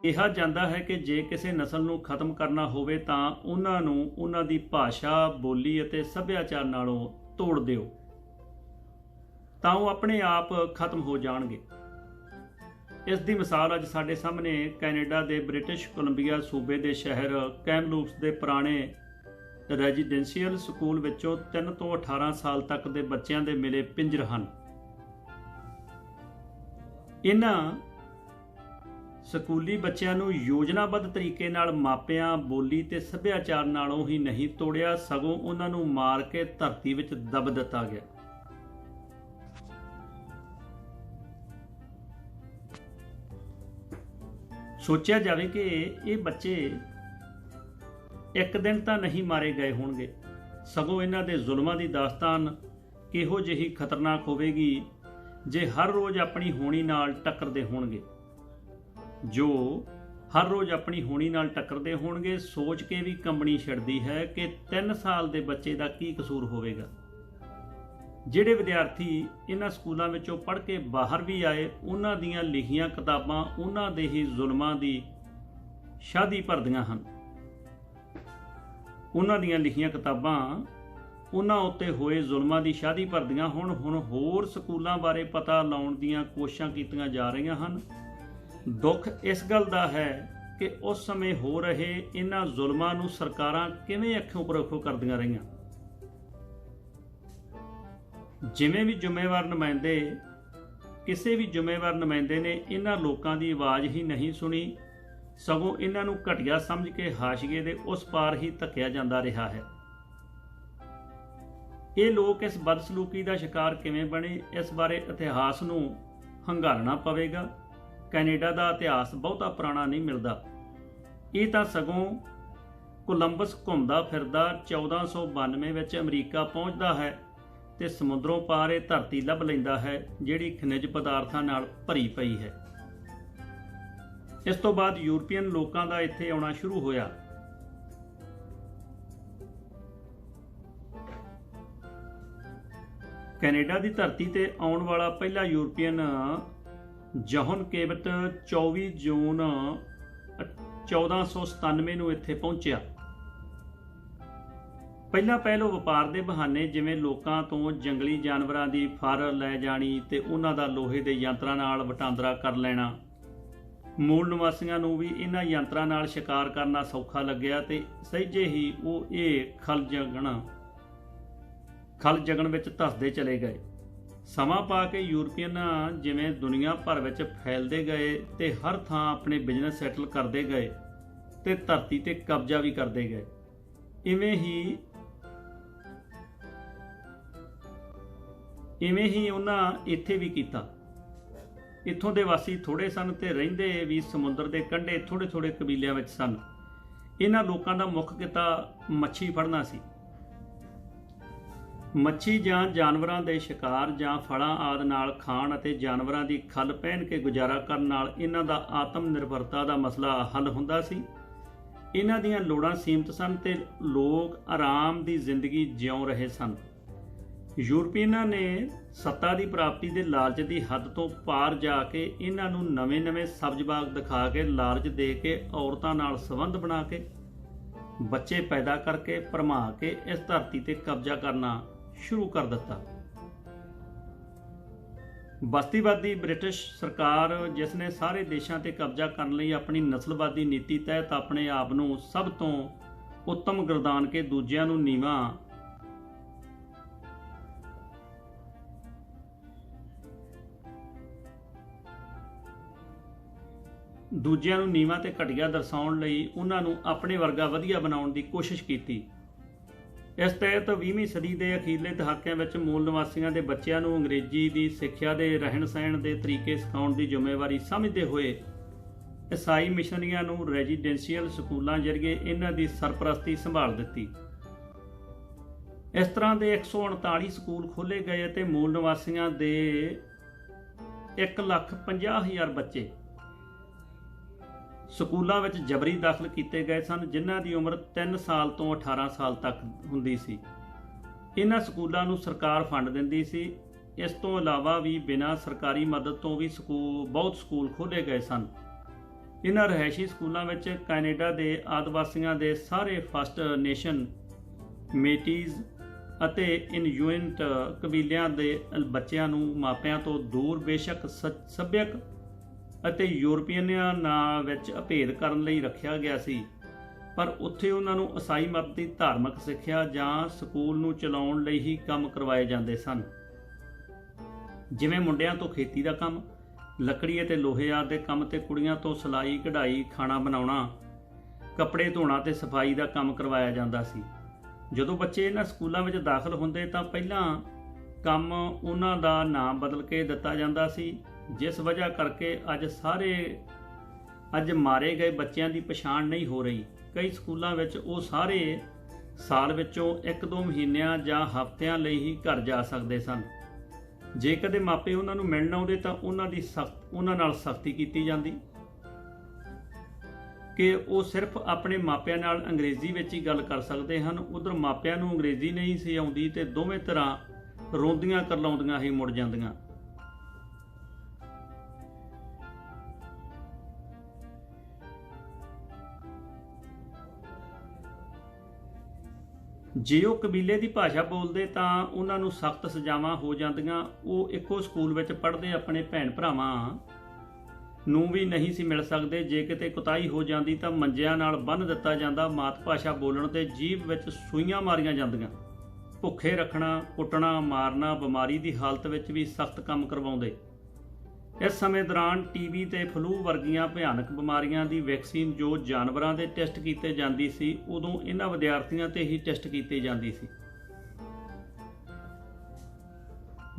ਕਿਹਾ ਜਾਂਦਾ ਹੈ ਕਿ ਜੇ ਕਿਸੇ ਨਸਲ ਨੂੰ ਖਤਮ ਕਰਨਾ ਹੋਵੇ ਤਾਂ ਉਹਨਾਂ ਨੂੰ ਉਹਨਾਂ ਦੀ ਭਾਸ਼ਾ, ਬੋਲੀ ਅਤੇ ਸੱਭਿਆਚਾਰ ਨਾਲੋਂ ਤੋੜ ਦਿਓ, ਤਾਂ ਉਹ ਆਪਣੇ ਆਪ ਖਤਮ ਹੋ ਜਾਣਗੇ। ਇਸ ਦੀ ਮਿਸਾਲ ਅੱਜ ਸਾਡੇ ਸਾਹਮਣੇ ਕੈਨੇਡਾ ਦੇ ਬ੍ਰਿਟਿਸ਼ ਕੋਲੰਬੀਆ ਸੂਬੇ ਦੇ ਸ਼ਹਿਰ ਕੈਮਲੂਪਸ ਦੇ ਪੁਰਾਣੇ ਰੈਜ਼ੀਡੈਂਸ਼ੀਅਲ ਸਕੂਲ ਵਿੱਚੋਂ 3 ਤੋਂ 18 ਸਾਲ ਤੱਕ ਦੇ ਬੱਚਿਆਂ ਦੇ ਮਿਲੇ ਪਿੰਜਰ ਹਨ। ਇਹਨਾਂ ਸਕੂਲੀ ਬੱਚਿਆਂ ਨੂੰ ਯੋਜਨਾਬੱਧ ਤਰੀਕੇ ਨਾਲ ਮਾਪਿਆਂ, ਬੋਲੀ ਤੇ ਸੱਭਿਆਚਾਰ ਨਾਲੋਂ ਹੀ ਨਹੀਂ ਤੋੜਿਆ, ਸਗੋਂ ਉਹਨਾਂ ਨੂੰ ਮਾਰ ਕੇ ਧਰਤੀ ਵਿੱਚ ਦਬ ਦਿੱਤਾ ਗਿਆ। ਸੋਚਿਆ ਜਾਵੇ ਕਿ ਇਹ ਬੱਚੇ ਇੱਕ ਦਿਨ ਤਾਂ ਨਹੀਂ ਮਾਰੇ ਗਏ ਹੋਣਗੇ, ਸਗੋਂ ਇਹਨਾਂ ਦੇ ਜ਼ੁਲਮਾਂ ਦੀ ਦਾਸਤਾਨ ਕਿਹੋ ਜਿਹੀ ਖਤਰਨਾਕ ਹੋਵੇਗੀ ਜੇ ਹਰ ਰੋਜ਼ ਆਪਣੀ ਹੋਣੀ ਨਾਲ ਟੱਕਰਦੇ ਹੋਣਗੇ। ਜੋ ਹਰ ਰੋਜ਼ ਆਪਣੀ ਹੋਣੀ ਨਾਲ ਟੱਕਰਦੇ ਹੋਣਗੇ, ਸੋਚ ਕੇ ਵੀ ਕੰਬਣੀ ਛਿੜਦੀ ਹੈ ਕਿ 3 ਸਾਲ ਦੇ ਬੱਚੇ ਦਾ ਕੀ ਕਸੂਰ ਹੋਵੇਗਾ। ਜਿਹੜੇ ਵਿਦਿਆਰਥੀ ਇਹਨਾਂ ਸਕੂਲਾਂ ਵਿੱਚੋਂ ਪੜ੍ਹ ਕੇ ਬਾਹਰ ਵੀ ਆਏ, ਉਹਨਾਂ ਦੀਆਂ ਲਿਖੀਆਂ ਕਿਤਾਬਾਂ ਉਹਨਾਂ ਦੇ ਹੀ ਜ਼ੁਲਮਾਂ ਦੀ ਸ਼ਾਦੀ ਭਰਦੀਆਂ ਹਨ। ਉਹਨਾਂ ਦੀਆਂ ਲਿਖੀਆਂ ਕਿਤਾਬਾਂ ਉਹਨਾਂ ਉੱਤੇ ਹੋਏ ਜ਼ੁਲਮਾਂ ਦੀ ਸ਼ਾਦੀ ਭਰਦੀਆਂ ਹੁਣ ਹੋਰ ਸਕੂਲਾਂ ਬਾਰੇ ਪਤਾ ਲਾਉਣ ਦੀਆਂ ਕੋਸ਼ਿਸ਼ਾਂ ਕੀਤੀਆਂ ਜਾ ਰਹੀਆਂ ਹਨ। ਦੁੱਖ ਇਸ ਗੱਲ ਦਾ ਹੈ ਕਿ ਉਸ ਸਮੇਂ ਹੋ ਰਹੇ ਇਹਨਾਂ ਜ਼ੁਲਮਾਂ ਨੂੰ ਸਰਕਾਰਾਂ ਕਿਵੇਂ ਅੱਖੋਂ ਪਰੋਖੋਂ ਕਰਦੀਆਂ ਰਹੀਆਂ। ਜਿਵੇਂ ਵੀ ਜ਼ਿੰਮੇਵਾਰ ਨੁਮਾਇੰਦੇ, ਕਿਸੇ ਵੀ ਜ਼ਿੰਮੇਵਾਰ ਨੁਮਾਇੰਦੇ ਨੇ ਇਹਨਾਂ ਲੋਕਾਂ ਦੀ ਆਵਾਜ਼ ਹੀ ਨਹੀਂ ਸੁਣੀ, ਸਗੋਂ ਇਹਨਾਂ ਨੂੰ ਘਟੀਆ ਸਮਝ ਕੇ ਹਾਸ਼ੀਏ ਦੇ ਉਸ ਪਾਰ ਹੀ ਧੱਕਿਆ ਜਾਂਦਾ ਰਿਹਾ ਹੈ। ਇਹ ਲੋਕ ਇਸ ਬਦਸਲੂਕੀ ਦਾ ਸ਼ਿਕਾਰ ਕਿਵੇਂ ਬਣੇ, ਇਸ ਬਾਰੇ ਇਤਿਹਾਸ ਨੂੰ ਹੰਘਾਲਣਾ ਪਵੇਗਾ। ਕੈਨੇਡਾ ਦਾ ਇਤਿਹਾਸ ਬਹੁਤਾ ਪੁਰਾਣਾ ਨਹੀਂ ਮਿਲਦਾ। ਇਹ ਤਾਂ ਸਗੋਂ ਕੋਲੰਬਸ ਘੁੰਮਦਾ ਫਿਰਦਾ 1492 ਵਿੱਚ ਅਮਰੀਕਾ ਪਹੁੰਚਦਾ ਹੈ ਤੇ ਸਮੁੰਦਰੋਂ ਪਾਰ ਇਹ ਧਰਤੀ ਲੱਭ ਲੈਂਦਾ ਹੈ ਜਿਹੜੀ ਖਣਿਜ ਪਦਾਰਥਾਂ ਨਾਲ ਭਰੀ ਪਈ ਹੈ। ਇਸ ਤੋਂ ਬਾਅਦ ਯੂਰਪੀਅਨ ਲੋਕਾਂ ਦਾ ਇੱਥੇ ਆਉਣਾ ਸ਼ੁਰੂ ਹੋਇਆ। ਕੈਨੇਡਾ ਦੀ ਧਰਤੀ ਤੇ ਆਉਣ ਵਾਲਾ ਪਹਿਲਾ ਯੂਰਪੀਅਨ ਜੌਹਨ ਕੇਵਟ 24 ਜੂਨ 1497 ਨੂੰ ਇੱਥੇ ਪਹੁੰਚਿਆ। ਪਹਿਲਾ ਪਹਿਲੋਂ ਵਪਾਰ ਦੇ ਬਹਾਨੇ, ਜਿਵੇਂ ਲੋਕਾਂ ਤੋਂ ਜੰਗਲੀ ਜਾਨਵਰਾਂ ਦੀ ਫਰ ਲੈ ਜਾਣੀ ਤੇ ਉਹਨਾਂ ਦਾ ਲੋਹੇ ਦੇ ਯੰਤਰਾਂ ਨਾਲ ਵਟਾਂਦਰਾ ਕਰ ਲੈਣਾ। ਮੂਲ ਨਿਵਾਸੀਆਂ ਨੂੰ ਵੀ ਇਹਨਾਂ ਯੰਤਰਾਂ ਨਾਲ ਸ਼ਿਕਾਰ ਕਰਨਾ ਸੌਖਾ ਲੱਗਿਆ ਤੇ ਸਹਿਜੇ ਹੀ ਉਹ ਇਹ ਖਲ ਜਗਣ ਵਿੱਚ ਧੱਸਦੇ ਚਲੇ ਗਏ। ਸਮਾਂ ਪਾ ਕੇ ਯੂਰਪੀਅਨ ਜਿਵੇਂ ਦੁਨੀਆ ਭਰ ਵਿੱਚ ਫੈਲਦੇ ਗਏ ਤੇ ਹਰ ਥਾਂ ਆਪਣੇ ਬਿਜ਼ਨਸ ਸੈਟਲ ਕਰਦੇ ਗਏ ਤੇ ਧਰਤੀ ਤੇ ਕਬਜ਼ਾ ਵੀ ਕਰਦੇ ਗਏ। ਇਵੇਂ ਹੀ ਉਹਨਾਂ ਇੱਥੇ ਵੀ ਕੀਤਾ। ਇੱਥੋਂ ਦੇ ਵਾਸੀ ਥੋੜੇ ਸਨ ਤੇ ਰਹਿੰਦੇ ਵੀ ਸਮੁੰਦਰ ਦੇ ਕੰਢੇ ਥੋੜੇ ਥੋੜੇ ਕਬੀਲਿਆਂ ਵਿੱਚ ਸਨ। ਇਹਨਾਂ ਲੋਕਾਂ ਦਾ ਮੁੱਖ ਕਿੱਤਾ ਮੱਛੀ ਫੜਨਾ ਸੀ। ਮੱਛੀ ਜਾਂ ਜਾਨਵਰਾਂ ਦੇ ਸ਼ਿਕਾਰ ਜਾਂ ਫਲਾਂ ਆਦਿ ਨਾਲ ਖਾਣ ਅਤੇ ਜਾਨਵਰਾਂ ਦੀ ਖੱਲ ਪਹਿਨ ਕੇ ਗੁਜ਼ਾਰਾ ਕਰਨ ਨਾਲ ਇਹਨਾਂ ਦਾ ਆਤਮ ਨਿਰਭਰਤਾ ਦਾ ਮਸਲਾ ਹੱਲ ਹੁੰਦਾ ਸੀ। ਇਹਨਾਂ ਦੀਆਂ ਲੋੜਾਂ ਸੀਮਤ ਸਨ ਤੇ ਲੋਕ ਆਰਾਮ ਦੀ ਜ਼ਿੰਦਗੀ ਜਿਉਂ ਰਹੇ ਸਨ। ਯੂਰਪੀਅਨਾਂ ਨੇ ਸੱਤਾ ਦੀ ਪ੍ਰਾਪਤੀ ਦੇ ਲਾਲਚ ਦੀ ਹੱਦ ਤੋਂ ਪਾਰ ਜਾ ਕੇ ਇਹਨਾਂ ਨੂੰ ਨਵੇਂ-ਨਵੇਂ ਸਬਜ਼ ਬਾਗ ਦਿਖਾ ਕੇ, ਲਾਲਚ ਦੇ ਕੇ, ਔਰਤਾਂ ਨਾਲ ਸੰਬੰਧ ਬਣਾ ਕੇ, ਬੱਚੇ ਪੈਦਾ ਕਰਕੇ, ਭਰਮਾ ਕੇ ਇਸ ਧਰਤੀ ਤੇ ਕਬਜ਼ਾ ਕਰਨਾ ਸ਼ੁਰੂ ਕਰ ਦਿੱਤਾ। ਬਸਤੀਵਾਦੀ ਬ੍ਰਿਟਿਸ਼ ਸਰਕਾਰ, ਜਿਸ ਨੇ ਸਾਰੇ ਦੇਸ਼ਾਂ ਤੇ ਕਬਜ਼ਾ ਕਰਨ ਲਈ ਆਪਣੀ ਨਸਲਵਾਦੀ ਨੀਤੀ ਤਹਿਤ ਆਪਣੇ ਆਪ ਨੂੰ ਸਭ ਤੋਂ ਉੱਤਮ ਗਰਦਾਨ ਕੇ ਦੂਜਿਆਂ ਨੂੰ ਨੀਵਾਂ ਤੇ ਘਟੀਆ ਦਰਸਾਉਣ ਲਈ ਉਹਨਾਂ ਨੂੰ ਆਪਣੇ ਵਰਗਾ ਵਧੀਆ ਬਣਾਉਣ ਦੀ ਕੋਸ਼ਿਸ਼ ਕੀਤੀ। ਇਸ ਤਹਿਤ 20ਵੀਂ ਸਦੀ ਦੇ ਅਖੀਰਲੇ ਦਹਾਕਿਆਂ ਵਿੱਚ ਮੂਲ ਨਿਵਾਸੀਆਂ ਦੇ ਬੱਚਿਆਂ ਨੂੰ ਅੰਗਰੇਜ਼ੀ ਦੀ ਸਿੱਖਿਆ ਦੇ ਰਹਿਣ-ਸਹਿਣ ਦੇ ਤਰੀਕੇ ਸਿਖਾਉਣ ਦੀ ਜ਼ਿੰਮੇਵਾਰੀ ਸਮਝਦੇ ਹੋਏ ਈਸਾਈ ਮਿਸ਼ਨਰੀਆਂ ਨੂੰ ਰੈਜ਼ੀਡੈਂਸ਼ੀਅਲ ਸਕੂਲਾਂ ਜ਼ਰੀਏ ਇਹਨਾਂ ਦੀ ਸਰਪ੍ਰਸਤੀ ਸੰਭਾਲ ਦਿੱਤੀ। ਇਸ ਤਰ੍ਹਾਂ ਦੇ 139 ਸਕੂਲ ਖੋਲ੍ਹੇ ਗਏ ਅਤੇ ਮੂਲ ਨਿਵਾਸੀਆਂ ਦੇ 1,50,000 ਬੱਚੇ ਸਕੂਲਾਂ ਵਿੱਚ ਜਬਰੀ ਦਾਖਲ ਕੀਤੇ ਗਏ ਸਨ, ਜਿਨ੍ਹਾਂ ਦੀ ਉਮਰ 3 ਸਾਲ ਤੋਂ 18 ਸਾਲ ਤੱਕ ਹੁੰਦੀ ਸੀ। ਇਹਨਾਂ ਸਕੂਲਾਂ ਨੂੰ ਸਰਕਾਰ ਫੰਡ ਦਿੰਦੀ ਸੀ। ਇਸ ਤੋਂ ਇਲਾਵਾ ਵੀ ਬਿਨਾਂ ਸਰਕਾਰੀ ਮਦਦ ਤੋਂ ਵੀ ਬਹੁਤ ਸਕੂਲ ਖੋਲ੍ਹੇ ਗਏ ਸਨ। ਇਹਨਾਂ ਰਿਹਾਇਸ਼ੀ ਸਕੂਲਾਂ ਵਿੱਚ ਕੈਨੇਡਾ ਦੇ ਆਦਿਵਾਸੀਆਂ ਦੇ ਸਾਰੇ ਫਸਟ ਨੇਸ਼ਨ, ਮੇਟੀਜ਼ ਅਤੇ ਇਨਯੂਇਟ ਕਬੀਲਿਆਂ ਦੇ ਬੱਚਿਆਂ ਨੂੰ ਮਾਪਿਆਂ ਤੋਂ ਦੂਰ ਬੇਸ਼ੱਕ ਸੱਭਿਅਕ ਅਤੇ ਯੂਰਪੀਅਨਾਂ ਨਾਲ ਵਿੱਚ ਅਭੇਦ ਕਰਨ ਲਈ ਰੱਖਿਆ ਗਿਆ ਸੀ, ਪਰ ਉੱਥੇ ਉਹਨਾਂ ਨੂੰ ਈਸਾਈ ਮਤ ਦੀ ਧਾਰਮਿਕ ਸਿੱਖਿਆ ਜਾਂ ਸਕੂਲ ਨੂੰ ਚਲਾਉਣ ਲਈ ਹੀ ਕੰਮ ਕਰਵਾਏ ਜਾਂਦੇ ਸਨ। ਜਿਵੇਂ ਮੁੰਡਿਆਂ ਤੋਂ ਖੇਤੀ ਦਾ ਕੰਮ, ਲੱਕੜੀ ਅਤੇ ਲੋਹੇ ਆਦਿ ਦੇ ਕੰਮ ਤੇ ਕੁੜੀਆਂ ਤੋਂ ਸਿਲਾਈ, ਕਢਾਈ, ਖਾਣਾ ਬਣਾਉਣਾ, ਕੱਪੜੇ ਧੋਣਾ ਤੇ ਸਫਾਈ ਦਾ ਕੰਮ ਕਰਵਾਇਆ ਜਾਂਦਾ ਸੀ। ਜਦੋਂ ਬੱਚੇ ਇਹਨਾਂ ਸਕੂਲਾਂ ਵਿੱਚ ਦਾਖਲ ਹੁੰਦੇ ਤਾਂ ਪਹਿਲਾਂ ਕੰਮ ਉਹਨਾਂ ਦਾ ਨਾਮ ਬਦਲ ਕੇ ਦਿੱਤਾ ਜਾਂਦਾ ਸੀ, ਜਿਸ ਵਜ੍ਹਾ ਕਰਕੇ ਅੱਜ ਮਾਰੇ ਗਏ ਬੱਚਿਆਂ ਦੀ ਪਛਾਣ ਨਹੀਂ ਹੋ ਰਹੀ। ਕਈ ਸਕੂਲਾਂ ਵਿੱਚ ਉਹ ਸਾਰੇ ਸਾਲ ਵਿੱਚੋਂ 1-2 ਮਹੀਨਿਆਂ ਜਾਂ ਹਫ਼ਤਿਆਂ ਲਈ ਹੀ ਘਰ ਜਾ ਸਕਦੇ ਸਨ। ਜੇ ਕਦੇ ਮਾਪੇ ਉਹਨਾਂ ਨੂੰ ਮਿਲਣ ਆਉਂਦੇ ਤਾਂ ਉਹਨਾਂ ਨਾਲ ਸਖਤੀ ਕੀਤੀ ਜਾਂਦੀ ਕਿ ਉਹ ਸਿਰਫ ਆਪਣੇ ਮਾਪਿਆਂ ਨਾਲ ਅੰਗਰੇਜ਼ੀ ਵਿੱਚ ਹੀ ਗੱਲ ਕਰ ਸਕਦੇ ਹਨ। ਉਧਰ ਮਾਪਿਆਂ ਨੂੰ ਅੰਗਰੇਜ਼ੀ ਨਹੀਂ ਸੀ ਆਉਂਦੀ ਤੇ ਦੋਵੇਂ ਤਰ੍ਹਾਂ ਰੋਂਦੀਆਂ ਕਰਲਾਉਂਦੀਆਂ ਹੀ ਮੁੜ ਜਾਂਦੀਆਂ। ਜੇ ਉਹ ਕਬੀਲੇ ਦੀ ਭਾਸ਼ਾ ਬੋਲਦੇ ਤਾਂ ਉਹਨਾਂ ਨੂੰ ਸਖਤ ਸਜ਼ਾਵਾਂ ਹੋ ਜਾਂਦੀਆਂ। ਉਹ ਇੱਕੋ ਸਕੂਲ ਵਿੱਚ ਪੜ੍ਹਦੇ ਆਪਣੇ ਭੈਣ ਭਰਾਵਾਂ ਨੂੰ ਵੀ ਨਹੀਂ ਸੀ ਮਿਲ ਸਕਦੇ। ਜੇ ਕਿਤੇ ਕੁਤਾਹੀ ਹੋ ਜਾਂਦੀ ਤਾਂ ਮੰਜਿਆਂ ਨਾਲ ਬੰਨ੍ਹ ਦਿੱਤਾ ਜਾਂਦਾ। ਮਾਤ ਭਾਸ਼ਾ ਬੋਲਣ ਤੇ ਜੀਭ ਵਿੱਚ ਸੂਈਆਂ ਮਾਰੀਆਂ ਜਾਂਦੀਆਂ। ਭੁੱਖੇ ਰੱਖਣਾ, ਕੁੱਟਣਾ, ਮਾਰਨਾ, ਬਿਮਾਰੀ ਦੀ ਹਾਲਤ ਵਿੱਚ ਵੀ ਸਖਤ ਕੰਮ ਕਰਵਾਉਂਦੇ। ਇਸ ਸਮੇਂ ਦੌਰਾਨ ਟੀਬੀ ਤੇ ਫਲੂ ਵਰਗੀਆਂ ਭਿਆਨਕ ਬਿਮਾਰੀਆਂ ਦੀ ਵੈਕਸੀਨ ਜੋ ਜਾਨਵਰਾਂ ਦੇ ਟੈਸਟ ਕੀਤੇ ਜਾਂਦੀ ਸੀ, ਉਦੋਂ ਇਹਨਾਂ ਵਿਦਿਆਰਥੀਆਂ ਤੇ ਹੀ ਟੈਸਟ ਕੀਤੀ ਜਾਂਦੀ ਸੀ,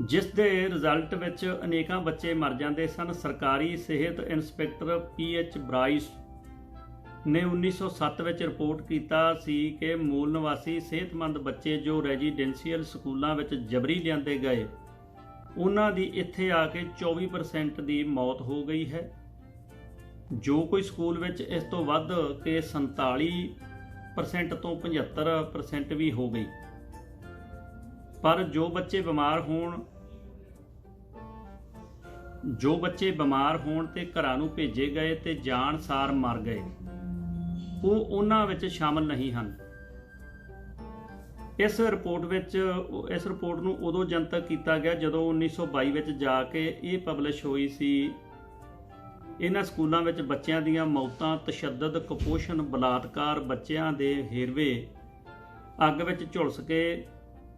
ਜਿਸ ਦੇ ਰਿਜ਼ਲਟ ਵਿੱਚ ਅਨੇਕਾਂ ਬੱਚੇ ਮਰ ਜਾਂਦੇ ਸਨ। ਸਰਕਾਰੀ ਸਿਹਤ ਇੰਸਪੈਕਟਰ PH ਬਰਾਈਸ ਨੇ 1907 ਵਿੱਚ ਰਿਪੋਰਟ ਕੀਤਾ ਸੀ ਕਿ ਮੂਲ ਨਿਵਾਸੀ ਸਿਹਤਮੰਦ ਬੱਚੇ ਜੋ ਰੈਜ਼ੀਡੈਂਸ਼ੀਅਲ ਸਕੂਲਾਂ ਵਿੱਚ ਜਬਰੀ ਲਿਆਂਦੇ ਗਏ, ਉਹਨਾਂ ਦੀ ਇੱਥੇ ਆ ਕੇ 24% ਦੀ ਮੌਤ ਹੋ ਗਈ ਹੈ। ਜੋ ਕੋਈ ਸਕੂਲ ਵਿੱਚ ਇਸ ਤੋਂ ਵੱਧ ਕੇ 47% ਤੋਂ 75% ਵੀ ਹੋ ਗਈ। ਪਰ ਜੋ ਬੱਚੇ ਬਿਮਾਰ ਹੋਣ ਤੇ ਘਰਾਂ ਨੂੰ ਭੇਜੇ ਗਏ ਤੇ ਜਾਣ ਸਾਰ ਮਰ ਗਏ, ਉਹ ਉਹਨਾਂ ਵਿੱਚ ਸ਼ਾਮਲ ਨਹੀਂ ਹਨ। ਇਸ ਰਿਪੋਰਟ ਨੂੰ ਉਦੋਂ ਜਨਤਕ ਕੀਤਾ ਗਿਆ ਜਦੋਂ 1922 ਵਿੱਚ ਜਾ ਕੇ ਇਹ ਪਬਲਿਸ਼ ਹੋਈ ਸੀ। ਇਹਨਾਂ ਸਕੂਲਾਂ ਵਿੱਚ ਬੱਚਿਆਂ ਦੀਆਂ ਮੌਤਾਂ, ਤਸ਼ੱਦਦ, ਕੁਪੋਸ਼ਣ, ਬਲਾਤਕਾਰ, ਬੱਚਿਆਂ ਦੇ ਹੇਰਵੇ, ਅੱਗ ਵਿੱਚ ਝੁਲਸ ਕੇ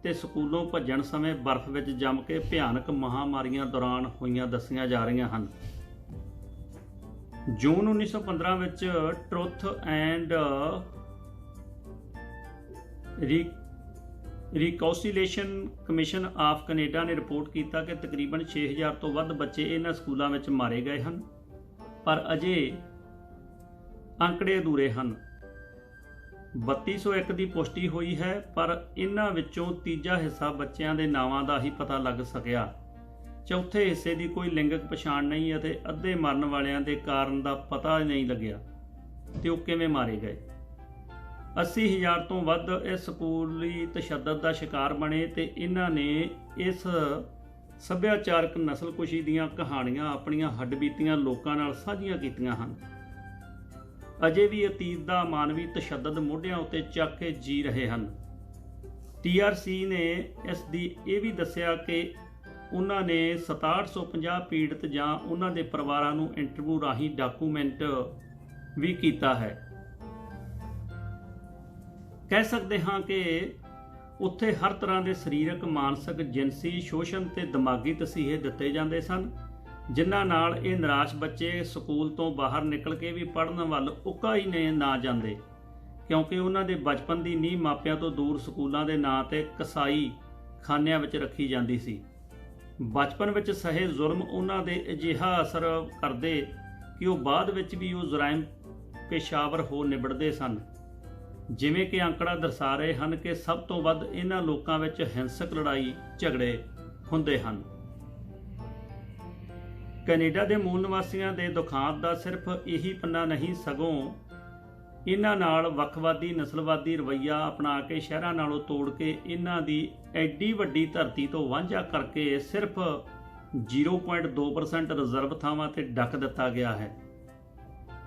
ਤੇ ਸਕੂਲੋਂ ਭੱਜਣ ਸਮੇਂ ਬਰਫ਼ ਵਿੱਚ ਜੰਮ ਕੇ ਭਿਆਨਕ ਮਹਾਂਮਾਰੀਆਂ ਦੌਰਾਨ ਹੋਈਆਂ ਦੱਸੀਆਂ ਜਾ ਰਹੀਆਂ ਹਨ। ਜੂਨ 1915 ਵਿੱਚ truth and reconciliation commission of Canada ਨੇ ਰਿਪੋਰਟ ਕੀਤਾ ਕਿ ਤਕਰੀਬਨ 6000 ਤੋਂ ਵੱਧ ਬੱਚੇ ਇਹਨਾਂ ਸਕੂਲਾਂ ਵਿੱਚ ਮਾਰੇ ਗਏ ਹਨ, ਪਰ ਅਜੇ ਅੰਕੜੇ ਅਧੂਰੇ ਹਨ। 3201 ਦੀ ਪੁਸ਼ਟੀ ਹੋਈ ਹੈ, ਪਰ ਇਹਨਾਂ ਵਿੱਚੋਂ ਤੀਜਾ ਹਿੱਸਾ ਬੱਚਿਆਂ ਦੇ ਨਾਵਾਂ ਦਾ ਹੀ ਪਤਾ ਲੱਗ ਸਕਿਆ। ਚੌਥੇ ਹਿੱਸੇ ਦੀ ਕੋਈ ਲਿੰਗਕ ਪਛਾਣ ਨਹੀਂ ਅਤੇ ਅੱਧੇ ਮਰਨ ਵਾਲਿਆਂ ਦੇ ਕਾਰਨ ਦਾ ਪਤਾ ਨਹੀਂ ਲੱਗਿਆ ਤੇ ਉਹ ਕਿਵੇਂ ਮਾਰੇ ਗਏ। 80000 ਤੋਂ ਵੱਧ ਇਸ ਸਕੂਲੀ ਤਸ਼ੱਦਦ ਦਾ ਸ਼ਿਕਾਰ ਬਣੇ ਤੇ ਇਹਨਾਂ ਨੇ ਇਸ ਸੱਭਿਆਚਾਰਕ ਨਸਲਕੁਸ਼ੀ ਦੀਆਂ ਕਹਾਣੀਆਂ ਆਪਣੀਆਂ ਹੱਡਬੀਤੀਆਂ ਲੋਕਾਂ ਨਾਲ ਸਾਂਝੀਆਂ ਕੀਤੀਆਂ ਹਨ। ਅਜੇ ਵੀ ਅਤੀਤ ਦਾ ਮਾਨਵੀ ਤਸ਼ੱਦਦ ਮੋਢਿਆਂ ਉੱਤੇ ਚੱਕ ਕੇ ਜੀ ਰਹੇ ਹਨ। TRC ਨੇ ਇਸ ਦੀ ਇਹ ਵੀ ਦੱਸਿਆ ਕਿ ਉਹਨਾਂ ਨੇ 6750 ਪੀੜਤ ਜਾਂ ਉਹਨਾਂ ਦੇ ਪਰਿਵਾਰਾਂ ਨੂੰ ਇੰਟਰਵਿਊ ਰਾਹੀਂ ਡਾਕੂਮੈਂਟ ਵੀ ਕੀਤਾ ਹੈ। ਕਹਿ ਸਕਦੇ ਹਾਂ ਕਿ ਉੱਥੇ ਹਰ ਤਰ੍ਹਾਂ ਦੇ ਸਰੀਰਕ, ਮਾਨਸਿਕ, ਜਿਨਸੀ ਸ਼ੋਸ਼ਣ ਤੇ ਦਿਮਾਗੀ ਤਸੀਹੇ ਦਿੱਤੇ ਜਾਂਦੇ ਸਨ, ਜਿਨ੍ਹਾਂ ਨਾਲ ਇਹ ਨਿਰਾਸ਼ ਬੱਚੇ ਸਕੂਲ ਤੋਂ ਬਾਹਰ ਨਿਕਲ ਕੇ ਵੀ ਪੜ੍ਹਨ ਵੱਲ ਉੱਕਾ ਹੀ ਨਾ ਜਾਂਦੇ, ਕਿਉਂਕਿ ਉਹਨਾਂ ਦੇ ਬਚਪਨ ਦੀ ਨੀਂਹ ਮਾਪਿਆਂ ਤੋਂ ਦੂਰ ਸਕੂਲਾਂ ਦੇ ਨਾਂ ਤੇ ਕਸਾਈ ਖਾਨਿਆਂ ਵਿੱਚ ਰੱਖੀ ਜਾਂਦੀ ਸੀ। ਬਚਪਨ ਵਿੱਚ ਸਹੇ ਜ਼ੁਲਮ ਉਹਨਾਂ ਦੇ ਅਜਿਹਾ ਅਸਰ ਕਰਦੇ ਕਿ ਉਹ ਬਾਅਦ ਵਿੱਚ ਵੀ ਉਹ ਜਰਾਇਮ ਪੇਸ਼ਾਵਰ ਹੋ ਨਿਬੜਦੇ ਸਨ। ਜਿਵੇਂ ਕਿ ਅੰਕੜਾ ਦਰਸਾ ਰਹੇ ਹਨ ਕਿ ਸਭ ਤੋਂ ਵੱਧ ਇਹਨਾਂ ਲੋਕਾਂ ਵਿੱਚ ਹਿੰਸਕ ਲੜਾਈ ਝਗੜੇ ਹੁੰਦੇ ਹਨ। ਕੈਨੇਡਾ ਦੇ ਮੂਲ ਨਿਵਾਸੀਆਂ ਦੇ ਦੁਖਾਂਤ ਦਾ ਸਿਰਫ ਇਹੀ ਪੰਨਾ ਨਹੀਂ, ਸਗੋਂ ਇਹਨਾਂ ਨਾਲ ਵੱਖਵਾਦੀ ਨਸਲਵਾਦੀ ਰਵੱਈਆ ਅਪਣਾ ਕੇ ਸ਼ਹਿਰਾਂ ਨਾਲੋਂ ਤੋੜ ਕੇ ਇਹਨਾਂ ਦੀ ਐਡੀ ਵੱਡੀ ਧਰਤੀ ਤੋਂ ਵਾਂਝਾ ਕਰਕੇ ਸਿਰਫ 0.2% ਰਿਜ਼ਰਵ ਥਾਵਾਂ ਤੇ ਡੱਕ ਦਿੱਤਾ ਗਿਆ ਹੈ।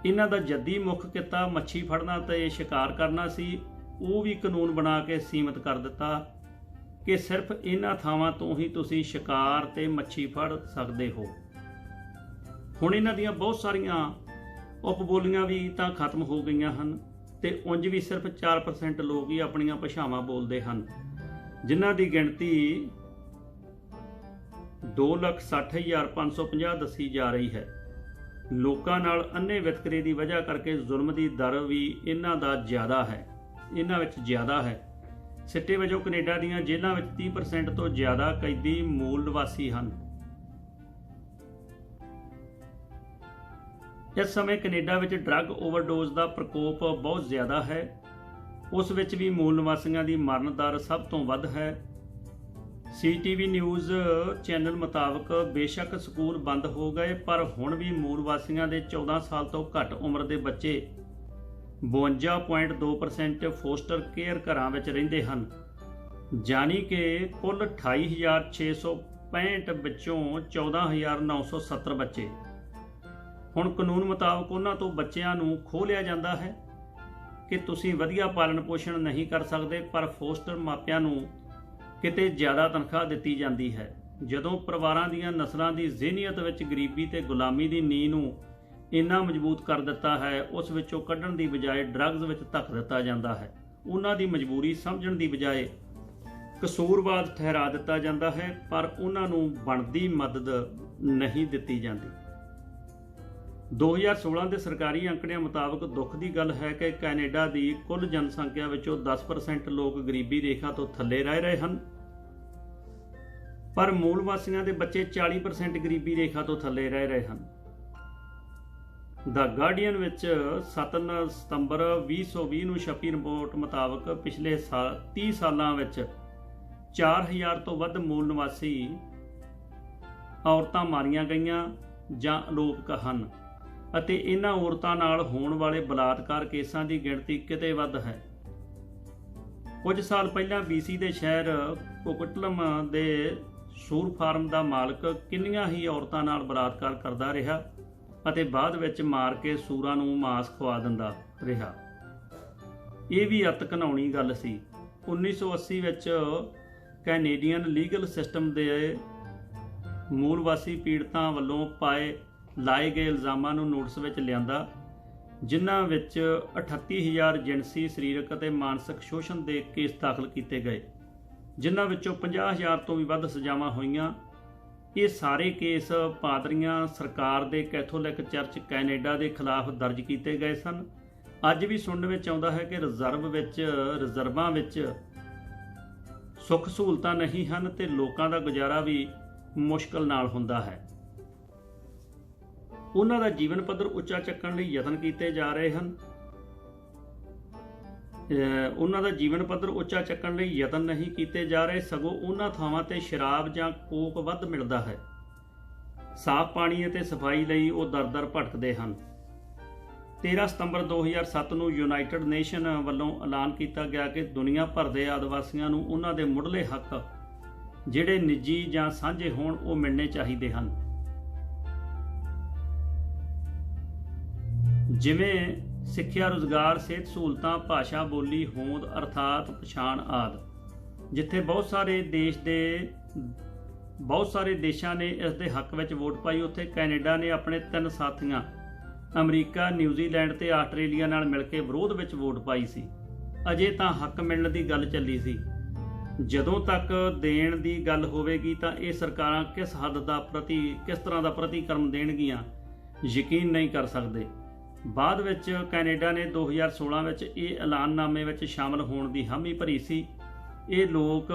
ਇਹਨਾਂ ਦਾ ਜੱਦੀ ਮੁੱਖ ਕਿੱਤਾ ਮੱਛੀ ਫੜਨਾ ਤੇ ਸ਼ਿਕਾਰ ਕਰਨਾ ਸੀ, ਉਹ ਵੀ ਕਾਨੂੰਨ ਬਣਾ ਕੇ ਸੀਮਤ ਕਰ ਦਿੱਤਾ ਕਿ ਸਿਰਫ ਇਹਨਾਂ ਥਾਵਾਂ ਤੋਂ ਹੀ ਤੁਸੀਂ ਸ਼ਿਕਾਰ ਤੇ ਮੱਛੀ ਫੜ ਸਕਦੇ ਹੋ। ਹੁਣ ਇਹਨਾਂ ਦੀਆਂ ਬਹੁਤ ਸਾਰੀਆਂ ਉਪਬੋਲੀਆਂ ਵੀ ਤਾਂ ਖਤਮ ਹੋ ਗਈਆਂ ਹਨ ਤੇ ਉਂਝ ਵੀ ਸਿਰਫ 4% ਲੋਕ ਹੀ ਆਪਣੀਆਂ ਭਾਸ਼ਾਵਾਂ ਬੋਲਦੇ ਹਨ, ਜਿਨ੍ਹਾਂ ਦੀ ਗਿਣਤੀ 2,60,550 ਦੱਸੀ ਜਾ ਰਹੀ ਹੈ। ਲੋਕਾਂ ਨਾਲ ਅੰਨੇ ਵਿਤਕਰੇ ਦੀ ਵਜ੍ਹਾ ਕਰਕੇ ਜ਼ੁਲਮ ਦੀ ਦਰ ਵੀ ਇਹਨਾਂ ਵਿੱਚ ਜ਼ਿਆਦਾ ਹੈ। ਸਿੱਟੇ ਵਜੋਂ ਕੈਨੇਡਾ ਦੀਆਂ ਜੇਲ੍ਹਾਂ ਵਿੱਚ 30% ਤੋਂ ਜ਼ਿਆਦਾ ਕੈਦੀ ਮੂਲ ਨਿਵਾਸੀ ਹਨ। ਇਸ ਸਮੇਂ ਕੈਨੇਡਾ ਵਿੱਚ ਡਰੱਗ ਓਵਰਡੋਜ਼ ਦਾ ਪ੍ਰਕੋਪ ਬਹੁਤ ਜ਼ਿਆਦਾ ਹੈ। ਉਸ ਵਿੱਚ ਵੀ ਮੂਲ ਨਿਵਾਸੀਆਂ ਦੀ ਮਰਨ ਦਰ ਸਭ ਤੋਂ ਵੱਧ ਹੈ। CTV ਨਿਊਜ਼ ਚੈਨਲ ਮੁਤਾਬਕ ਬੇਸ਼ੱਕ ਸਕੂਲ ਬੰਦ ਹੋ ਗਏ, ਪਰ ਹੁਣ ਵੀ ਮੂਲ ਵਾਸੀਆਂ ਦੇ 14 ਸਾਲ ਤੋਂ ਘੱਟ ਉਮਰ ਦੇ ਬੱਚੇ 52.2% ਫੋਸਟਰ ਕੇਅਰ ਘਰਾਂ ਵਿੱਚ ਰਹਿੰਦੇ ਹਨ, ਜਾਨੀ ਕਿ ਕੁੱਲ 28,665 ਵਿੱਚੋਂ 14,970 ਬੱਚੇ। ਹੁਣ ਕਾਨੂੰਨ ਮੁਤਾਬਕ ਉਹਨਾਂ ਤੋਂ ਬੱਚਿਆਂ ਨੂੰ ਖੋਹ ਲਿਆ ਜਾਂਦਾ ਹੈ ਕਿ ਤੁਸੀਂ ਵਧੀਆ ਪਾਲਣ ਪੋਸ਼ਣ ਨਹੀਂ ਕਰ ਸਕਦੇ, ਪਰ ਫੋਸਟਰ ਮਾਪਿਆਂ ਨੂੰ ਕਿਤੇ ਜ਼ਿਆਦਾ ਤਨਖਾਹ ਦਿੱਤੀ ਜਾਂਦੀ ਹੈ। ਜਦੋਂ ਪਰਿਵਾਰਾਂ ਦੀਆਂ ਨਸਲਾਂ ਦੀ ਜ਼ਿਹਨੀਅਤ ਵਿੱਚ ਗਰੀਬੀ ਤੇ ਗੁਲਾਮੀ ਦੀ ਨੀਂਹ ਨੂੰ ਇੰਨਾ ਮਜ਼ਬੂਤ ਕਰ ਦਿੱਤਾ ਹੈ, ਉਸ ਵਿੱਚੋਂ ਕੱਢਣ ਦੀ ਬਜਾਏ ਡਰੱਗਸ ਵਿੱਚ ਧੱਕ ਦਿੱਤਾ ਜਾਂਦਾ ਹੈ। ਉਹਨਾਂ ਦੀ ਮਜਬੂਰੀ ਸਮਝਣ ਦੀ ਬਜਾਏ ਕਸੂਰਵਾਰ ਠਹਿਰਾ ਦਿੱਤਾ ਜਾਂਦਾ ਹੈ, ਪਰ ਉਹਨਾਂ ਨੂੰ ਬਣਦੀ ਮਦਦ ਨਹੀਂ ਦਿੱਤੀ ਜਾਂਦੀ। 2016 ਦੇ ਸਰਕਾਰੀ ਅੰਕੜਿਆਂ ਮੁਤਾਬਕ ਦੁੱਖ ਦੀ ਗੱਲ ਹੈ ਕਿ ਕੈਨੇਡਾ ਦੀ ਕੁੱਲ ਜਨਸੰਖਿਆ ਵਿੱਚੋਂ 10% ਲੋਕ ਗਰੀਬੀ ਰੇਖਾ ਤੋਂ ਥੱਲੇ ਰਹਿ ਰਹੇ ਹਨ, ਪਰ ਮੂਲ ਵਾਸੀਆਂ ਦੇ ਬੱਚੇ 40% ਗਰੀਬੀ ਰੇਖਾ ਤੋਂ ਥੱਲੇ ਰਹਿ ਰਹੇ ਹਨ। ਦ ਗਾਰਡੀਅਨ ਵਿੱਚ 7 ਸਤੰਬਰ 2020 ਨੂੰ ਛਪੀ ਰਿਪੋਰਟ ਮੁਤਾਬਕ ਪਿਛਲੇ 30 ਸਾਲਾਂ ਵਿੱਚ 4,000 ਤੋਂ ਵੱਧ ਮੂਲ ਨਿਵਾਸੀ ਔਰਤਾਂ ਮਾਰੀਆਂ ਗਈਆਂ ਜਾਂ ਅਲੋਪ ਹਨ, ਅਤੇ ਇਹਨਾਂ ਔਰਤਾਂ ਨਾਲ ਹੋਣ ਵਾਲੇ ਬਲਾਤਕਾਰ ਕੇਸਾਂ ਦੀ ਗਿਣਤੀ ਕਿਤੇ ਵੱਧ ਹੈ। ਕੁਝ ਸਾਲ ਪਹਿਲਾਂ BC ਦੇ ਸ਼ਹਿਰ ਕੋਕਟਲਮ ਦੇ ਸੂਰ ਫਾਰਮ ਦਾ ਮਾਲਕ ਕਿੰਨੀਆਂ ਹੀ ਔਰਤਾਂ ਨਾਲ ਬਲਾਤਕਾਰ ਕਰਦਾ ਰਿਹਾ ਅਤੇ ਬਾਅਦ ਵਿੱਚ ਮਾਰ ਕੇ ਸੂਰਾਂ ਨੂੰ ਮਾਸ ਖਵਾ ਦਿੰਦਾ ਰਿਹਾ। ਇਹ ਵੀ ਅਤ ਘਿਨਾਉਣੀ ਗੱਲ ਸੀ। 1980 ਵਿੱਚ ਕੈਨੇਡੀਅਨ ਲੀਗਲ ਸਿਸਟਮ ਦੇ ਮੂਲ ਵਾਸੀ ਪੀੜਤਾਂ ਵੱਲੋਂ ਲਾਏ ਗਏ ਇਲਜ਼ਾਮਾਂ ਨੂੰ ਨੋਟਿਸ ਵਿੱਚ ਲਿਆਂਦਾ, ਜਿਨ੍ਹਾਂ ਵਿੱਚ 38,000 ਜਿਨਸੀ, ਸਰੀਰਕ ਅਤੇ ਮਾਨਸਿਕ ਸ਼ੋਸ਼ਣ ਦੇ ਕੇਸ ਦਾਖਲ ਕੀਤੇ ਗਏ, ਜਿਨ੍ਹਾਂ ਵਿੱਚੋਂ 50,000 ਤੋਂ ਵੀ ਵੱਧ ਸਜ਼ਾਵਾਂ ਹੋਈਆਂ। ਇਹ ਸਾਰੇ ਕੇਸ ਪਾਦਰੀਆਂ, ਸਰਕਾਰ ਦੇ ਕੈਥੋਲਿਕ ਚਰਚ ਕੈਨੇਡਾ ਦੇ ਖਿਲਾਫ ਦਰਜ ਕੀਤੇ ਗਏ ਸਨ। ਅੱਜ ਵੀ ਸੁਣਨ ਵਿੱਚ ਆਉਂਦਾ ਹੈ ਕਿ ਰਿਜ਼ਰਵਾਂ ਵਿੱਚ ਸੁੱਖ ਸਹੂਲਤਾਂ ਨਹੀਂ ਹਨ ਤੇ ਲੋਕਾਂ ਦਾ ਗੁਜ਼ਾਰਾ ਵੀ ਮੁਸ਼ਕਲ ਨਾਲ ਹੁੰਦਾ ਹੈ। ਉਹਨਾਂ ਦਾ ਜੀਵਨ ਪੱਧਰ ਉੱਚਾ ਚੱਕਣ ਲਈ ਯਤਨ ਕੀਤੇ ਜਾ ਰਹੇ ਹਨ। ਉਹਨਾਂ ਦਾ ਜੀਵਨ ਪੱਧਰ ਉੱਚਾ ਚੱਕਣ ਲਈ ਯਤਨ ਨਹੀਂ ਕੀਤੇ ਜਾ ਰਹੇ, ਸਗੋਂ ਉਹਨਾਂ ਥਾਵਾਂ ਤੇ ਸ਼ਰਾਬ ਜਾਂ ਕੋਕ ਵੱਧ ਮਿਲਦਾ ਹੈ। ਸਾਫ਼ ਪਾਣੀ ਅਤੇ ਸਫਾਈ ਲਈ ਉਹ ਦਰ-ਦਰ ਭਟਕਦੇ ਹਨ। 13 ਸਤੰਬਰ 2007 ਨੂੰ ਯੂਨਾਈਟਿਡ ਨੇਸ਼ਨ ਵੱਲੋਂ ਐਲਾਨ ਕੀਤਾ ਗਿਆ ਕਿ ਦੁਨੀਆ ਭਰ ਦੇ ਆਦਿਵਾਸੀਆਂ ਨੂੰ ਉਹਨਾਂ ਦੇ ਮੁੱਢਲੇ ਹੱਕ, ਜਿਹੜੇ ਨਿੱਜੀ ਜਾਂ ਸਾਂਝੇ ਹੋਣ, ਉਹ ਮਿਲਣੇ ਚਾਹੀਦੇ ਹਨ, ਜਿਵੇਂ ਸਿੱਖਿਆ, ਰੁਜ਼ਗਾਰ, ਸਿਹਤ ਸਹੂਲਤਾਂ, ਭਾਸ਼ਾ, ਬੋਲੀ, ਹੋਂਦ ਅਰਥਾਤ ਪਛਾਣ ਆਦਿ। ਜਿੱਥੇ ਬਹੁਤ ਸਾਰੇ ਦੇਸ਼ਾਂ ਨੇ ਇਸ ਦੇ ਹੱਕ ਵਿੱਚ ਵੋਟ ਪਾਈ, ਉੱਥੇ ਕੈਨੇਡਾ ਨੇ ਆਪਣੇ 3 ਸਾਥੀਆਂ ਅਮਰੀਕਾ, ਨਿਊਜ਼ੀਲੈਂਡ ਤੇ ਆਸਟ੍ਰੇਲੀਆ ਨਾਲ ਮਿਲ ਕੇ ਵਿਰੋਧ ਵਿੱਚ ਵੋਟ ਪਾਈ ਸੀ। ਅਜੇ ਤਾਂ ਹੱਕ ਮਿਲਣ ਦੀ ਗੱਲ ਚੱਲੀ ਸੀ। ਜਦੋਂ ਤੱਕ ਦੇਣ ਦੀ ਗੱਲ ਹੋਵੇਗੀ ਤਾਂ ਇਹ ਸਰਕਾਰਾਂ ਕਿਸ ਤਰ੍ਹਾਂ ਦਾ ਪ੍ਰਤੀਕਰਮ ਦੇਣਗੀਆਂ, ਯਕੀਨ ਨਹੀਂ ਕਰ ਸਕਦੇ। ਬਾਅਦ ਵਿੱਚ ਕੈਨੇਡਾ ਨੇ 2016 ਵਿੱਚ ਇਹ ਐਲਾਨਨਾਮੇ ਵਿੱਚ ਸ਼ਾਮਲ ਹੋਣ ਦੀ ਹਾਮੀ ਭਰੀ ਸੀ। ਇਹ ਲੋਕ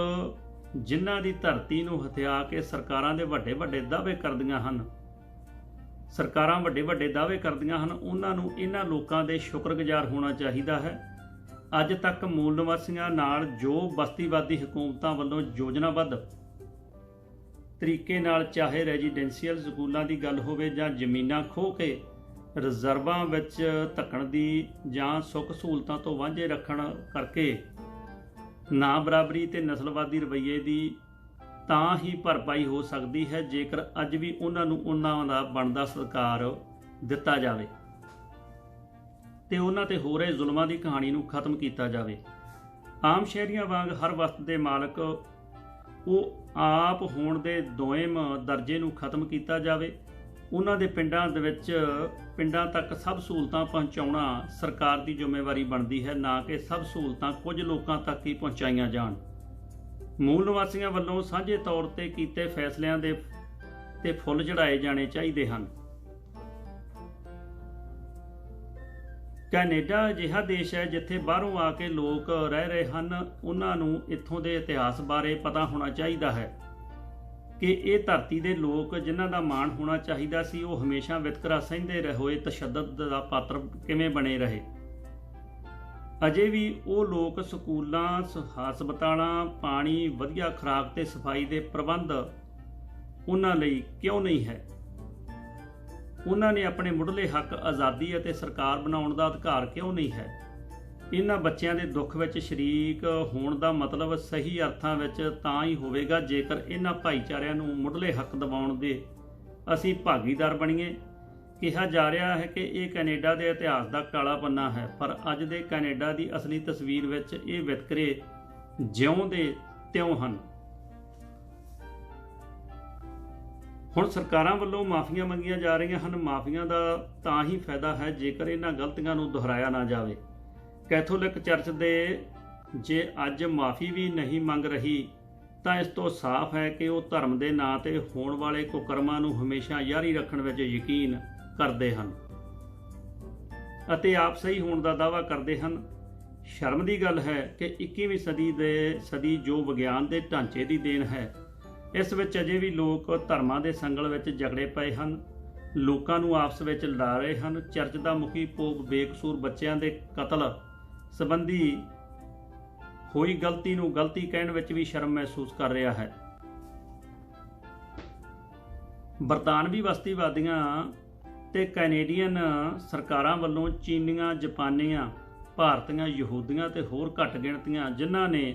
ਜਿਨ੍ਹਾਂ ਦੀ ਧਰਤੀ ਨੂੰ ਹਥਿਆ ਕੇ ਸਰਕਾਰਾਂ ਵੱਡੇ ਦਾਅਵੇ ਕਰਦੀਆਂ ਹਨ, ਉਹਨਾਂ ਨੂੰ ਇਹਨਾਂ ਲੋਕਾਂ ਦੇ ਸ਼ੁਕਰਗੁਜ਼ਾਰ ਹੋਣਾ ਚਾਹੀਦਾ ਹੈ। ਅੱਜ ਤੱਕ ਮੂਲ ਨਿਵਾਸੀਆਂ ਨਾਲ ਜੋ ਬਸਤੀਵਾਦੀ ਹਕੂਮਤਾਂ ਵੱਲੋਂ ਯੋਜਨਾਬੱਧ ਤਰੀਕੇ ਨਾਲ, ਚਾਹੇ ਰੈਜ਼ੀਡੈਂਸ਼ੀਅਲ ਸਕੂਲਾਂ ਦੀ ਗੱਲ ਹੋਵੇ ਜਾਂ ਜ਼ਮੀਨਾਂ ਖੋਹ ਕੇ ਰਿਜ਼ਰਵਾਂ ਵਿੱਚ ਧੱਕਣ ਦੀ ਜਾਂ ਸੁੱਖ ਸਹੂਲਤਾਂ ਤੋਂ ਵਾਂਝੇ ਰੱਖਣ ਕਰਕੇ ਨਾ ਬਰਾਬਰੀ ਤੇ ਨਸਲਵਾਦੀ ਰਵੱਈਏ ਦੀ ਤਾਂ ਹੀ ਭਰਪਾਈ ਹੋ ਸਕਦੀ ਹੈ, ਜੇਕਰ ਅੱਜ ਵੀ ਉਹਨਾਂ ਨੂੰ ਉਹਨਾਂ ਦਾ ਬਣਦਾ ਸਤਿਕਾਰ ਦਿੱਤਾ ਜਾਵੇ। ਤੇ ਉਹਨਾਂ ਤੇ ਹੋ ਰਹੇ ਜ਼ੁਲਮਾਂ ਦੀ ਕਹਾਣੀ ਨੂੰ ਖਤਮ ਕੀਤਾ ਜਾਵੇ। ਆਮ ਸ਼ਹਿਰੀਆਂ ਵਾਂਗ ਹਰ ਵਸਤ ਦੇ ਮਾਲਕ ਉਹ ਆਪ ਹੋਣ ਦੇ ਦੋਇਮ ਦਰਜੇ ਨੂੰ ਖਤਮ ਕੀਤਾ ਜਾਵੇ। ਉਹਨਾਂ ਦੇ ਪਿੰਡਾਂ ਤੱਕ ਸਭ ਸਹੂਲਤਾਂ ਪਹੁੰਚਾਉਣਾ ਸਰਕਾਰ ਦੀ ਜ਼ਿੰਮੇਵਾਰੀ ਬਣਦੀ ਹੈ, ਨਾ ਕਿ ਸਭ ਸਹੂਲਤਾਂ ਕੁਝ ਲੋਕਾਂ ਤੱਕ ਹੀ ਪਹੁੰਚਾਈਆਂ ਜਾਣ। ਮੂਲ ਨਿਵਾਸੀਆਂ ਵੱਲੋਂ ਸਾਂਝੇ ਤੌਰ ਤੇ ਕੀਤੇ ਫੈਸਲਿਆਂ ਤੇ ਫੁੱਲ ਚੜ੍ਹਾਏ ਜਾਣੇ ਚਾਹੀਦੇ ਹਨ। ਕੈਨੇਡਾ ਅਜਿਹਾ ਦੇਸ਼ ਹੈ ਜਿੱਥੇ ਬਾਹਰੋਂ ਆ ਕੇ ਲੋਕ ਰਹਿ ਰਹੇ ਹਨ। ਉਹਨਾਂ ਨੂੰ ਇੱਥੋਂ ਦੇ ਇਤਿਹਾਸ ਬਾਰੇ ਪਤਾ ਹੋਣਾ ਚਾਹੀਦਾ ਹੈ ਕਿ ਇਹ ਧਰਤੀ ਦੇ ਲੋਕ ਜਿਨ੍ਹਾਂ ਦਾ ਮਾਣ ਹੋਣਾ ਚਾਹੀਦਾ ਸੀ, ਉਹ ਹਮੇਸ਼ਾ ਵਿਤਕਰਾ ਸਹਿੰਦੇ ਹੋਏ ਤਸ਼ੱਦਦ ਦਾ ਪਾਤਰ ਕਿਵੇਂ ਬਣੇ ਰਹੇ। ਅਜੇ ਵੀ ਉਹ ਲੋਕ ਸਕੂਲਾਂ, ਹਸਪਤਾਲਾਂ, ਪਾਣੀ, ਵਧੀਆ ਖੁਰਾਕ ਤੇ ਸਫਾਈ ਦੇ ਪ੍ਰਬੰਧ ਉਹਨਾਂ ਲਈ ਕਿਉਂ ਨਹੀਂ ਹੈ। ਉਹਨਾਂ ਨੇ ਆਪਣੇ ਮੁੱਢਲੇ ਹੱਕ ਆਜ਼ਾਦੀ ਅਤੇ ਸਰਕਾਰ ਬਣਾਉਣ ਦਾ ਅਧਿਕਾਰ ਕਿਉਂ ਨਹੀਂ ਹੈ। ਇਹਨਾਂ ਬੱਚਿਆਂ ਦੇ ਦੁੱਖ ਵਿੱਚ ਸ਼ਰੀਕ ਹੋਣ ਦਾ ਮਤਲਬ ਸਹੀ ਅਰਥਾਂ ਵਿੱਚ ਤਾਂ ਹੀ ਹੋਵੇਗਾ ਜੇਕਰ ਇਹਨਾਂ ਭਾਈਚਾਰਿਆਂ ਨੂੰ ਮੁੱਢਲੇ ਹੱਕ ਦਿਵਾਉਣ ਦੇ ਅਸੀਂ ਭਾਗੀਦਾਰ ਬਣੀਏ। ਕਿਹਾ ਜਾ ਰਿਹਾ ਹੈ ਕਿ ਇਹ ਕੈਨੇਡਾ ਦੇ ਇਤਿਹਾਸ ਦਾ ਕਾਲਾ ਪੰਨਾ ਹੈ, ਪਰ ਅੱਜ ਦੇ ਕੈਨੇਡਾ ਦੀ ਅਸਲੀ ਤਸਵੀਰ ਵਿੱਚ ਇਹ ਵਿਤਕਰੇ ਜਿਉਂ ਦੇ ਤਿਉਂ ਹਨ। ਹੁਣ ਸਰਕਾਰਾਂ ਵੱਲੋਂ ਮਾਫੀਆਂ ਮੰਗੀਆਂ ਜਾ ਰਹੀਆਂ ਹਨ। ਮਾਫੀਆਂ ਦਾ ਤਾਂ ਹੀ ਫਾਇਦਾ ਹੈ ਜੇਕਰ ਇਹਨਾਂ ਗਲਤੀਆਂ ਨੂੰ ਦੁਹਰਾਇਆ ਨਾ ਜਾਵੇ। ਕੈਥੋਲਿਕ ਚਰਚ ਦੇ ਜੇ ਅੱਜ ਮਾਫੀ ਵੀ ਨਹੀਂ ਮੰਗ ਰਹੀ ਤਾਂ ਇਸ ਤੋਂ ਸਾਫ਼ ਹੈ ਕਿ ਉਹ ਧਰਮ ਦੇ ਨਾਂ ਤੇ ਹੋਣ ਵਾਲੇ ਕੁਕਰਮਾਂ ਨੂੰ ਹਮੇਸ਼ਾ ਜਾਰੀ ਰੱਖਣ ਵਿੱਚ ਯਕੀਨ ਕਰਦੇ ਹਨ ਅਤੇ ਆਪ ਸਹੀ ਹੋਣ ਦਾ ਦਾਅਵਾ ਕਰਦੇ ਹਨ। ਸ਼ਰਮ ਦੀ ਗੱਲ ਹੈ ਕਿ 21ਵੀਂ ਸਦੀ ਜੋ ਵਿਗਿਆਨ ਦੇ ਢਾਂਚੇ ਦੀ ਦੇਣ ਹੈ, ਇਸ ਵਿੱਚ ਅਜੇ ਵੀ ਲੋਕ ਧਰਮਾਂ ਦੇ ਸੰਗਲ ਵਿੱਚ ਜਕੜੇ ਪਏ ਹਨ, ਲੋਕਾਂ ਨੂੰ ਆਪਸ ਵਿੱਚ ਲੜਾ ਰਹੇ ਹਨ। ਚਰਚ ਦਾ ਮੁਖੀ ਪੋਪ ਬੇਕਸੂਰ ਬੱਚਿਆਂ ਦੇ ਕਤਲ ਸੰਬੰਧੀ ਹੋਈ ਗਲਤੀ ਨੂੰ ਗਲਤੀ ਕਹਿਣ ਵਿੱਚ ਵੀ ਸ਼ਰਮ ਮਹਿਸੂਸ ਕਰ ਰਿਹਾ ਹੈ। ਬਰਤਾਨਵੀ ਬਸਤੀਵਾਦੀਆਂ ਤੇ ਕੈਨੇਡੀਅਨ ਸਰਕਾਰਾਂ ਵੱਲੋਂ ਚੀਨੀਆਂ, ਜਾਪਾਨੀਆਂ, ਭਾਰਤੀਆਂ, ਯਹੂਦੀਆਂ ਤੇ ਹੋਰ ਘੱਟ ਗਿਣਤੀਆਂ ਜਿਨ੍ਹਾਂ ਨੇ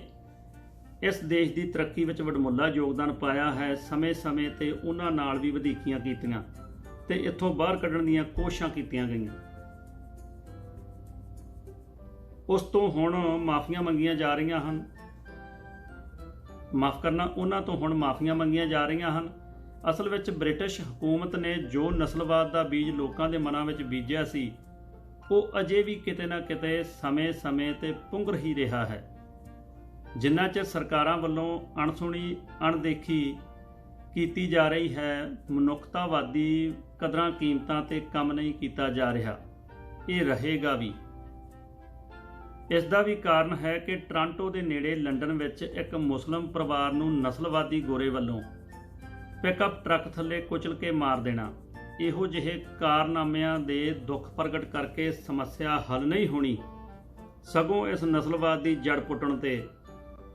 ਇਸ ਦੇਸ਼ ਦੀ ਤਰੱਕੀ ਵਿੱਚ ਵਡਮੁੱਲਾ ਯੋਗਦਾਨ ਪਾਇਆ ਹੈ, ਸਮੇਂ-ਸਮੇਂ ਤੇ ਉਹਨਾਂ ਨਾਲ ਵੀ ਵਧੀਕੀਆਂ ਕੀਤੀਆਂ ਤੇ ਇੱਥੋਂ ਬਾਹਰ ਕੱਢਣ ਦੀਆਂ ਕੋਸ਼ਿਸ਼ਾਂ ਕੀਤੀਆਂ ਗਈਆਂ। ਉਸ ਤੋਂ ਹੁਣ ਮਾਫੀਆਂ ਮੰਗੀਆਂ ਜਾ ਰਹੀਆਂ ਹਨ। ਉਹਨਾਂ ਤੋਂ ਹੁਣ ਮਾਫੀਆਂ ਮੰਗੀਆਂ ਜਾ ਰਹੀਆਂ ਹਨ। ਅਸਲ ਵਿੱਚ ਬ੍ਰਿਟਿਸ਼ ਹਕੂਮਤ ਨੇ ਜੋ ਨਸਲਵਾਦ ਦਾ ਬੀਜ ਲੋਕਾਂ ਦੇ ਮਨਾਂ ਵਿੱਚ ਬੀਜਿਆ ਸੀ, ਉਹ ਅਜੇ ਵੀ ਕਿਤੇ ਨਾ ਕਿਤੇ ਸਮੇਂ-ਸਮੇਂ ਤੇ ਪੁੰਗਰ ਹੀ ਰਿਹਾ ਹੈ। ਜਿੰਨਾ ਚਿਰ ਸਰਕਾਰਾਂ ਵੱਲੋਂ ਅਣਸੁਣੀ, ਅਣਦੇਖੀ ਕੀਤੀ ਜਾ ਰਹੀ ਹੈ, ਮਨੁੱਖਤਾਵਾਦੀ ਕਦਰਾਂ ਕੀਮਤਾਂ ਤੇ ਕੰਮ ਨਹੀਂ ਕੀਤਾ ਜਾ ਰਿਹਾ, ਇਹ ਰਹੇਗਾ ਵੀ। ਇਸ ਦਾ ਵੀ ਕਾਰਨ ਹੈ ਕਿ ਟੋਰਾਂਟੋ ਦੇ ਨੇੜੇ ਲੰਡਨ ਵਿੱਚ ਇੱਕ ਮੁਸਲਿਮ ਪਰਿਵਾਰ ਨੂੰ ਨਸਲਵਾਦੀ ਗੋਰੇ ਵੱਲੋਂ ਪਿਕਅਪ ਟਰੱਕ ਥੱਲੇ ਕੁਚਲ ਕੇ ਮਾਰ ਦੇਣਾ। ਇਹੋ ਜਿਹੇ ਕਾਰਨਾਮਿਆਂ ਦੇ ਦੁੱਖ ਪ੍ਰਗਟ ਕਰਕੇ ਸਮੱਸਿਆ ਹੱਲ ਨਹੀਂ ਹੋਣੀ, ਸਗੋਂ ਇਸ ਨਸਲਵਾਦ ਦੀ ਜੜ ਪੁੱਟਣ ਤੇ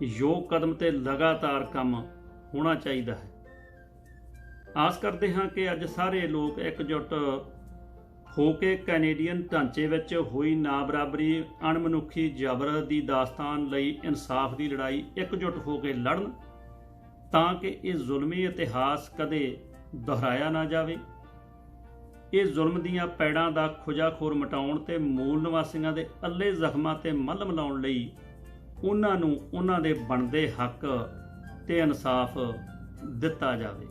ਯੋਗ ਕਦਮ ਤੇ ਲਗਾਤਾਰ ਕੰਮ ਹੋਣਾ ਚਾਹੀਦਾ ਹੈ। ਆਸ ਕਰਦੇ ਹਾਂ ਕਿ ਅੱਜ ਸਾਰੇ ਲੋਕ ਇਕਜੁੱਟ ਹੋ ਕੇ ਕੈਨੇਡੀਅਨ ਢਾਂਚੇ ਵਿੱਚ ਹੋਈ ਨਾਬਰਾਬਰੀ, ਅਣਮਨੁੱਖੀ ਜ਼ਬਰ ਦੀ ਦਾਸਤਾਨ ਲਈ ਇਨਸਾਫ ਦੀ ਲੜਾਈ ਇਕਜੁੱਟ ਹੋ ਕੇ ਲੜਨ, ਤਾਂ ਕਿ ਇਹ ਜ਼ੁਲਮੀ ਇਤਿਹਾਸ ਕਦੇ ਦੁਹਰਾਇਆ ਨਾ ਜਾਵੇ। ਇਹ ਜ਼ੁਲਮ ਦੀਆਂ ਪੈੜਾਂ ਦਾ ਖੁਜਾਖੋਰ ਮਿਟਾਉਣ ਤੇ ਮੂਲ ਨਿਵਾਸੀਆਂ ਦੇ ਅੱਲੇ ਜ਼ਖਮਾਂ ਤੇ ਮੱਲਮ ਲਾਉਣ ਲਈ ਉਹਨਾਂ ਨੂੰ ਉਹਨਾਂ ਦੇ ਬਣਦੇ ਹੱਕ ਤੇ ਇਨਸਾਫ ਦਿੱਤਾ ਜਾਵੇ।